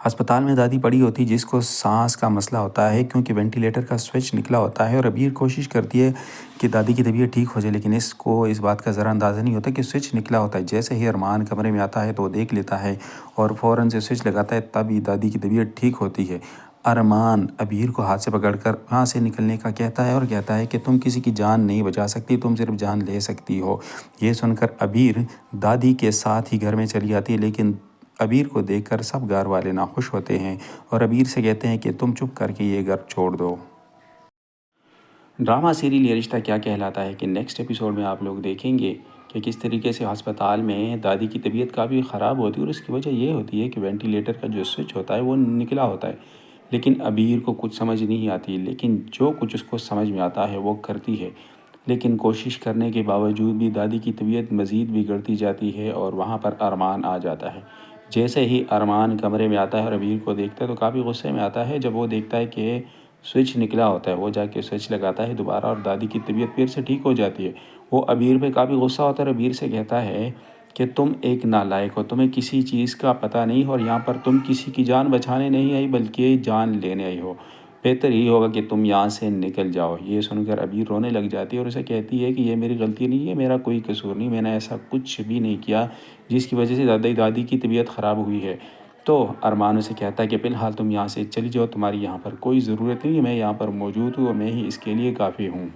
ہسپتال میں دادی پڑی ہوتی جس کو سانس کا مسئلہ ہوتا ہے کیونکہ وینٹیلیٹر کا سوئچ نکلا ہوتا ہے، اور عبیر کوشش کرتی ہے کہ دادی کی طبیعت ٹھیک ہو جائے، لیکن اس کو اس بات کا ذرا اندازہ نہیں ہوتا کہ سوئچ نکلا ہوتا ہے۔ جیسے ہی ارمان کمرے میں آتا ہے تو وہ دیکھ لیتا ہے اور فوراً سے سوئچ لگاتا ہے، تب ہی دادی کی طبیعت ٹھیک ہوتی ہے۔ ارمان عبیر کو ہاتھ سے پکڑ کر وہاں سے نکلنے کا کہتا ہے اور کہتا ہے کہ تم کسی کی جان نہیں بچا سکتی، تم صرف جان لے سکتی ہو۔ یہ سن کر عبیر دادی کے ساتھ ہی گھر میں چلی آتی ہے، لیکن عبیر کو دیکھ کر سب گھر والے ناخوش ہوتے ہیں اور عبیر سے کہتے ہیں کہ تم چپ کر کے یہ گھر چھوڑ دو۔ ڈرامہ سیریل یہ رشتہ کیا کہلاتا ہے کہ نیکسٹ ایپیسوڈ میں آپ لوگ دیکھیں گے کہ کس طریقے سے ہسپتال میں دادی کی طبیعت کافی خراب ہوتی ہے، اور اس کی وجہ یہ ہوتی ہے کہ وینٹیلیٹر کا جو سوئچ ہوتا ہے وہ نکلا ہوتا ہے، لیکن عبیر کو کچھ سمجھ نہیں آتی، لیکن جو کچھ اس کو سمجھ میں آتا ہے وہ کرتی ہے۔ لیکن کوشش کرنے کے باوجود بھی دادی کی طبیعت مزید بگڑتی جاتی ہے اور وہاں پر ارمان آ جاتا ہے۔ جیسے ہی ارمان کمرے میں آتا ہے اور عبیر کو دیکھتا ہے تو کافی غصے میں آتا ہے۔ جب وہ دیکھتا ہے کہ سوئچ نکلا ہوتا ہے، وہ جا کے سوئچ لگاتا ہے دوبارہ اور دادی کی طبیعت پھر سے ٹھیک ہو جاتی ہے۔ وہ عبیر پہ کافی غصہ ہوتا ہے اور عبیر سے کہتا ہے کہ تم ایک نالائق ہو، تمہیں کسی چیز کا پتہ نہیں، اور یہاں پر تم کسی کی جان بچانے نہیں آئی بلکہ جان لینے آئی ہو، بہتر یہ ہوگا کہ تم یہاں سے نکل جاؤ۔ یہ سن کر عبیر رونے لگ جاتی ہے اور اسے کہتی ہے کہ یہ میری غلطی نہیں ہے، میرا کوئی قصور نہیں، میں نے ایسا کچھ بھی نہیں کیا جس کی وجہ سے دادی کی طبیعت خراب ہوئی ہے۔ تو ارمان اسے کہتا ہے کہ فی الحال تم یہاں سے چلی جاؤ، تمہاری یہاں پر کوئی ضرورت نہیں ہے، میں یہاں پر موجود ہوں اور میں ہی اس کے لیے کافی ہوں۔